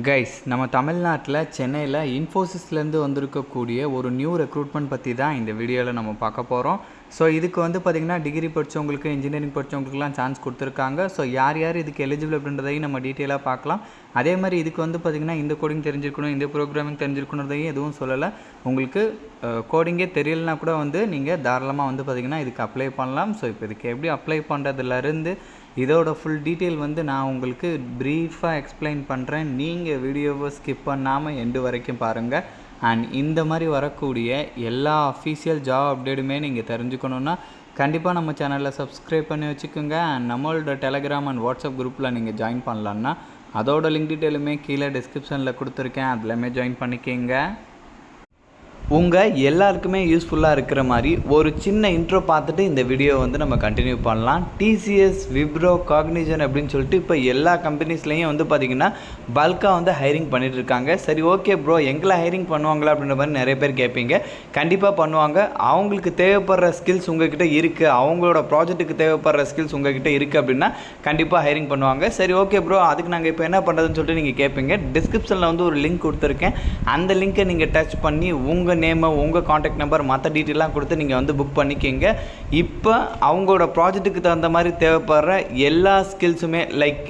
Guys நம்ம தமிழ்நாட்டில் சென்னையில் இன்ஃபோசிஸ்லேருந்து வந்திருக்கக்கூடிய ஒரு நியூ ரெக்ரூட்மெண்ட் பற்றி தான் இந்த வீடியோவில் நம்ம பார்க்க போகிறோம். ஸோ இதுக்கு வந்து பார்த்திங்கன்னா டிகிரி படித்தவங்களுக்கு இன்ஜினியரிங் படித்தவங்களுக்குலாம் சான்ஸ் கொடுத்துருக்காங்க. ஸோ யார் யார் இதுக்கு எலிஜிபிள் அப்படின்றதையும் நம்ம டீட்டெயிலாக பார்க்கலாம். அதே மாதிரி இதுக்கு வந்து பார்த்திங்கன்னா இந்த கோடிங் தெரிஞ்சிருக்கணும், இந்த ப்ரோக்ராமிங் தெரிஞ்சிருக்கணுன்றதையும் எதுவும் சொல்லலை. உங்களுக்கு கோடிங்கே தெரியலனா கூட வந்து நீங்கள் தாராளமாக வந்து பார்த்திங்கன்னா இதுக்கு அப்ளை பண்ணலாம். ஸோ இப்போ இதுக்கு எப்படி அப்ளை பண்ணுறதுலேருந்து இதோட ஃபுல் டீட்டெயில் வந்து நான் உங்களுக்கு ப்ரீஃபாக எக்ஸ்பிளைன் பண்ணுறேன். நீங்கள் வீடியோவை ஸ்கிப் பண்ணாமல் எண்டு வரைக்கும் பாருங்கள். அண்ட் இந்த மாதிரி வரக்கூடிய எல்லா அஃபீஷியல் ஜாப் அப்டேட்டுமே நீங்கள் தெரிஞ்சுக்கணுன்னா கண்டிப்பாக நம்ம சேனலில் சப்ஸ்கிரைப் பண்ணி வச்சுக்கோங்க. அண்ட் நம்மளோட டெலகிராம் அண்ட் வாட்ஸ்அப் குரூப்பில் நீங்கள் ஜாயின் பண்ணலான்னா அதோட லிங்க் டீட்டெயிலுமே கீழே டிஸ்கிரிப்ஷனில் கொடுத்துருக்கேன், அதிலமே ஜாயின் பண்ணிக்கோங்க. உங்கள் எல்லாருக்குமே யூஸ்ஃபுல்லாக இருக்கிற மாதிரி ஒரு சின்ன இன்ட்ரோ பார்த்துட்டு இந்த வீடியோ வந்து நம்ம கண்டினியூ பண்ணலாம். டிசிஎஸ், விப்ரோ, காக்னிஜன் அப்படின்னு சொல்லிட்டு இப்போ எல்லா கம்பெனிஸ்லேயும் வந்து பார்த்திங்கன்னா பல்காக வந்து ஹைரிங் பண்ணிகிட்டு இருக்காங்க. சரி, ஓகே ப்ரோ, எங்களை ஹைரிங் பண்ணுவாங்களா அப்படின்ற மாதிரி நிறைய பேர் கேட்பீங்க. கண்டிப்பாக பண்ணுவாங்க. அவங்களுக்கு தேவைப்படுற ஸ்கில்ஸ் உங்கள்கிட்ட இருக்குது, அவங்களோட ப்ராஜெக்ட்டுக்கு தேவைப்படுற ஸ்கில்ஸ் உங்கள்கிட்ட இருக்குது அப்படின்னா கண்டிப்பாக ஹைரிங் பண்ணுவாங்க. சரி, ஓகே ப்ரோ, அதுக்கு நாங்கள் இப்போ என்ன பண்ணுறதுன்னு சொல்லிட்டு நீங்கள் கேட்பீங்க. டிஸ்கிரிப்ஷனில் வந்து ஒரு லிங்க் கொடுத்துருக்கேன். அந்த லிங்க்கை நீங்கள் டச் பண்ணி உங்கள் நேமு, உங்கள் காண்டாக்ட் நம்பர், மற்ற டீட்டெயிலாம் கொடுத்து நீங்கள் வந்து புக் பண்ணிக்கிங்க. இப்போ அவங்களோட ப்ராஜெக்ட்டுக்கு தகுந்த மாதிரி தேவைப்படுற எல்லா ஸ்கில்ஸுமே like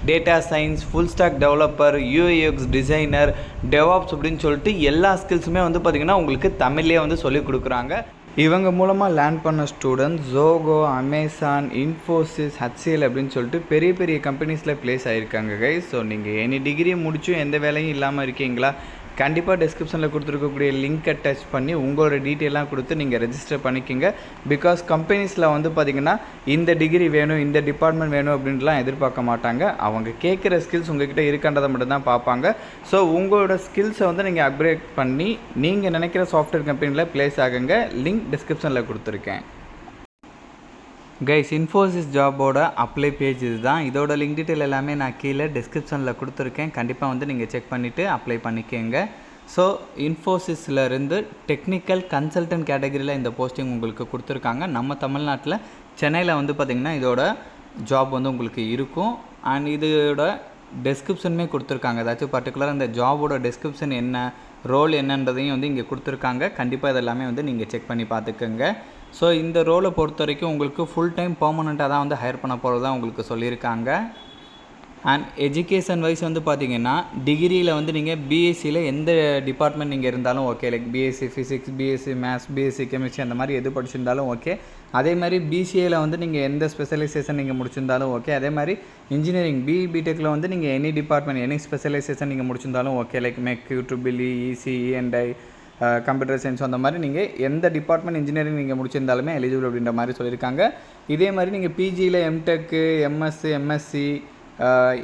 data science, full stack developer, UIX designer, DevOps அப்படின்னு சொல்லிட்டு எல்லா ஸ்கில்ஸுமே வந்து பார்த்திங்கன்னா உங்களுக்கு தமிழ்லேயே வந்து சொல்லிக் கொடுக்குறாங்க. இவங்க மூலமாக லேர்ன் பண்ண ஸ்டூடெண்ட்ஸ் ஜோகோ, அமேசான், இன்ஃபோசிஸ், ஹச்சிஎல் அப்படின்னு சொல்லிட்டு பெரிய பெரிய கம்பெனிஸில் ப்ளேஸ் ஆகியிருக்காங்க கைஸ். ஸோ நீங்கள் எனி டிகிரி முடிச்சும் எந்த வேலையும் இல்லாமல் இருக்கீங்களா? கண்டிப்பாக டிஸ்கிரிப்ஷனில் கொடுத்துருக்கக்கூடிய லிங்க்கை டச் பண்ணி உங்களோட டீட்டெயிலாம் கொடுத்து நீங்கள் ரெஜிஸ்டர் பண்ணிக்கோங்க. பிகாஸ் கம்பெனிஸில் வந்து பார்த்திங்கன்னா இந்த டிகிரி வேணும், இந்த டிபார்ட்மெண்ட் வேணும் அப்படின்ட்டுலாம் எதிர்பார்க்க மாட்டாங்க. அவங்க கேட்குற ஸ்கில்ஸ் உங்கள்கிட்ட இருக்கின்றதை மட்டும்தான் பார்ப்பாங்க. ஸோ உங்களோட ஸ்கில்ஸை வந்து நீங்கள் அப்கிரேட் பண்ணி நீங்கள் நினைக்கிற சாஃப்ட்வேர் கம்பெனியில் ப்ளேஸ் ஆகுங்க. லிங்க் டிஸ்கிரிப்ஷனில் கொடுத்துருக்கேன். கைஸ், இன்ஃபோசிஸ் ஜாபோட அப்ளை பேஜ் இது தான். இதோட லிங்க் டீட்டெயில் எல்லாமே நான் கீழே டிஸ்கிரிப்ஷனில் கொடுத்துருக்கேன். கண்டிப்பாக வந்து நீங்கள் செக் பண்ணிவிட்டு அப்ளை பண்ணிக்கோங்க. ஸோ இன்ஃபோசிஸ்லேருந்து டெக்னிக்கல் கன்சல்டன்ட் கேட்டகரியில் இந்த போஸ்டிங் உங்களுக்கு கொடுத்துருக்காங்க. நம்ம தமிழ்நாட்டில் சென்னையில் வந்து பார்த்திங்கன்னா இதோட ஜாப் வந்து உங்களுக்கு இருக்கும். அண்ட் இதோட டெஸ்கிரிப்ஷனுமே கொடுத்துருக்காங்க. ஏதாச்சும் பர்டிகுலராக இந்த ஜாபோட டெஸ்கிரிப்ஷன் என்ன, ரோல் என்னன்றதையும் வந்து இங்கே கொடுத்துருக்காங்க. கண்டிப்பாக இதெல்லாமே வந்து நீங்கள் செக் பண்ணி பார்த்துக்கோங்க. ஸோ இந்த ரோலை பொறுத்த வரைக்கும் உங்களுக்கு ஃபுல் டைம் பர்மனெண்ட்டாக தான் வந்து ஹையர் பண்ண போகிறதா உங்களுக்கு சொல்லியிருக்காங்க. அண்ட் எஜுகேஷன் வைஸ் வந்து பார்த்திங்கன்னா டிகிரியில் வந்து நீங்கள் பிஎஸ்சியில் எந்த டிபார்ட்மெண்ட் நீங்கள் இருந்தாலும் okay, like BSc physics, BSc maths, BSc chemistry அந்த மாதிரி எது படிச்சிருந்தாலும் ஓகே. அதே மாதிரி பிசிஏயில் வந்து நீங்கள் எந்த ஸ்பெஷலைசேஷன் நீங்கள் முடிச்சிருந்தாலும் ஓகே. அதே மாதிரி இன்ஜினியரிங் பிடெக்கில் வந்து நீங்கள் எனி டிபார்ட்மெண்ட், எனி ஸ்பெஷலைசேஷன் நீங்கள் முடிச்சிருந்தாலும் okay, like mech, triple E, ECE and computer science அந்த மாதிரி நீங்கள் எந்த டிபார்ட்மெண்ட் இன்ஜினியரிங் நீங்கள் முடிச்சிருந்தாலுமே எலிஜிபிள் அப்படின்ற மாதிரி சொல்லியிருக்காங்க. இதே மாதிரி நீங்கள் பிஜியில் எம்டெக்கு, எம்எஸ்சி, எம்எஸ்சி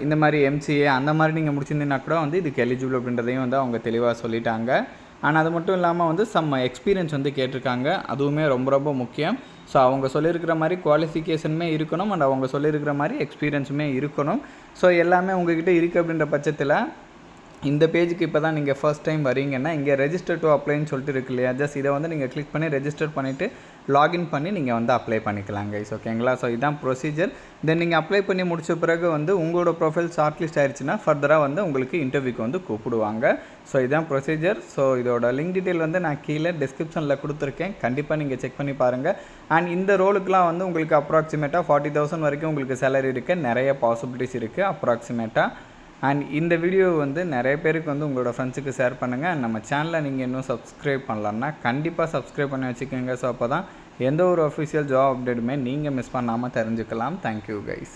இந்த மாதிரி எம்சிஏ அந்த மாதிரி நீங்கள் முடிச்சிருந்தீங்கன்னா கூட வந்து இதுக்கு எலிஜிபிள் அப்படின்றதையும் வந்து அவங்க தெளிவாக சொல்லிட்டாங்க. ஆனால் அது மட்டும் இல்லாமல் வந்து சம் எக்ஸ்பீரியன்ஸ் வந்து கேட்டிருக்காங்க. அதுவுமே ரொம்ப ரொம்ப முக்கியம். ஸோ அவங்க சொல்லியிருக்கிற மாதிரி குவாலிஃபிகேஷனுமே இருக்கணும் அண்ட் அவங்க சொல்லியிருக்கிற மாதிரி எக்ஸ்பீரியன்ஸுமே இருக்கணும். ஸோ எல்லாமே உங்கள்கிட்ட இருக்குது அப்படின்ற பட்சத்தில் இந்த பேஜுக்கு இப்போ தான் நீங்கள் ஃபர்ஸ்ட் டைம் வரீங்கன்னா இங்கே ரெஜிஸ்டர் டு அப்ளைன்னு சொல்லிட்டு இருக்கு இல்லையா, ஜஸ்ட் இதை வந்து நீங்கள் கிளிக் பண்ணி ரெஜிஸ்டர் பண்ணிவிட்டு லாகின் பண்ணி நீங்கள் வந்து அப்ளை பண்ணிக்கலாம் கைஸ், ஓகேங்களா? ஸோ இதுதான் ப்ரொசீஜர். தென் நீங்கள் அப்ளை பண்ணி முடிச்ச பிறகு வந்து உங்களோட ப்ரொஃபைல் ஷார்ட் லிஸ்ட் ஆயிடுச்சுன்னா ஃபர்தராக வந்து உங்களுக்கு இன்டர்வியூக்கு வந்து கூப்பிடுவாங்க. ஸோ இதுதான் ப்ரொசீஜர். ஸோ இதோட லிங்க் டீட்டெயில் வந்து நான் கீழே டிஸ்கிரிப்ஷனில் கொடுத்துருக்கேன். கண்டிப்பாக நீங்கள் செக் பண்ணி பாருங்கள். அண்ட் இந்த ரோலுக்குலாம் வந்து உங்களுக்கு அப்ராக்சிமேட்டாக 40,000 வரைக்கும் உங்களுக்கு சேலரி இருக்குது. நிறைய பாசிபிலிட்டிஸ் இருக்குது அப்ராக்சிமேட்டாக. அண்ட் இந்த வீடியோ வந்து நிறைய பேருக்கு வந்து உங்களோட ஃப்ரெண்ட்ஸுக்கு ஷேர் பண்ணுங்கள். அண்ட் நம்ம சேனலை நீங்கள் இன்னும் சப்ஸ்கிரைப் பண்ணலான்னா கண்டிப்பாக சப்ஸ்கிரைப் பண்ணி வச்சுக்கோங்க. ஸோ அப்போ தான் எந்த ஒரு அஃபிஷியல் ஜாப் அப்டேட்டுமே நீங்கள் மிஸ் பண்ணாமல் தெரிஞ்சுக்கலாம். Thank you guys.